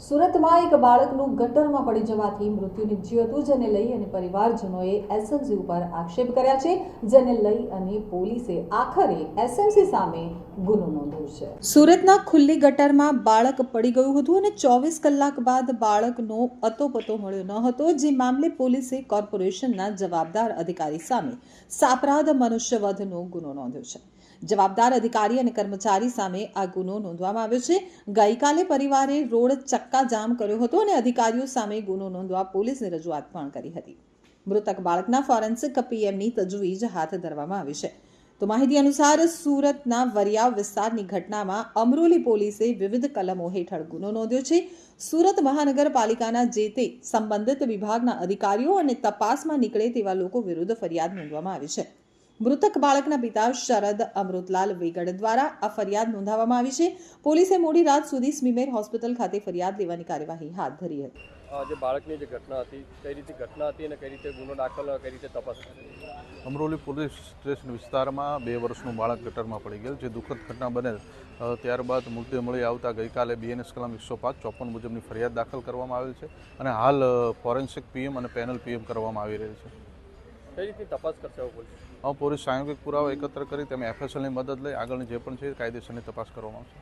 સુરતમાં એક બાળકનું ગટરમાં પડી જવાથી મૃત્યુ નીપજ્યું હતું, જેને લઈ અને પરિવારજનોએ એસએમસી ઉપર આક્ષેપ કર્યા છે, જેને લઈ અને પોલીસે આખરે એસએમસી સામે ગુનો નોંધ્યો છે। સુરતના ખુલ્લી ગટરમાં બાળક પડી ગયું હતું અને 24 કલાક બાદ બાળકનો અતોપતો મળ્યો ન હતો, જે મામલે પોલીસે કોર્પોરેશનના જવાબદાર અધિકારી સામે સાપરાધ મનુષ્યવધનો ગુનો નોંધ્યો છે। જવાબદાર અધિકારી અને કર્મચારી સામે આ ગુનો નોંધવામાં આવ્યો છે। ગઈકાલે પરિવારે રોડ ચક્કાજામ કર્યો હતો અને અધિકારીઓ સામે ગુનો નોંધવા પોલીસને રજૂઆત પણ કરી હતી। મૃતક બાળકના ફોરેન્સિક પીએમની તજવીજ હાથ ધરવામાં આવી છે। તો માહિતી અનુસાર સુરતના વરિયાવ વિસ્તારની ઘટનામાં અમરોલી પોલીસે વિવિધ કલમો હેઠળ ગુનો નોંધ્યો છે। સુરત મહાનગરપાલિકાના જે તે સંબંધિત વિભાગના અધિકારીઓ અને તપાસમાં નીકળે તેવા લોકો વિરુદ્ધ ફરિયાદ નોંધવામાં આવી છે। મૃતક બાળકના પિતા શરદ અમૃતલાલ વેગડ દ્વારા આ ફરિયાદ નોંધાવવામાં આવી છે। પોલીસે મોડી રાત સુધી સ્મીમેર હોસ્પિટલ ખાતે ફરિયાદ લેવાની કાર્યવાહી હાથ ધરી હતી। જે બાળકની જે ઘટના હતી કઈ રીતે ઘટના હતી અને કઈ રીતે ગુનો દાખલ કઈ રીતે તપાસ અમરોલી પોલીસ સ્ટેશન વિસ્તારમાં 2 વર્ષનું બાળક ગટરમાં પડી ગયેલ, જે દુઃખદ ઘટના બનેલ ત્યારબાદ મૃતદેહ મળી આવતા ગઈકાલે બીએનએસ કલમ 105-54 મુજબની ફરિયાદ દાખલ કરવામાં આવેલ છે અને હાલ ફોરેન્સિક પીએમ અને પેનલ પીએમ કરવામાં આવી રહેલ છે। કઈ રીતની તપાસ કરશે પોલીસ? પોલીસ સાંયોગિક પુરાવા એકત્ર કરી તેમાં એફએસએલની મદદ લઈ આગળની જે પણ છે કાયદેસરની તપાસ કરવામાં આવશે।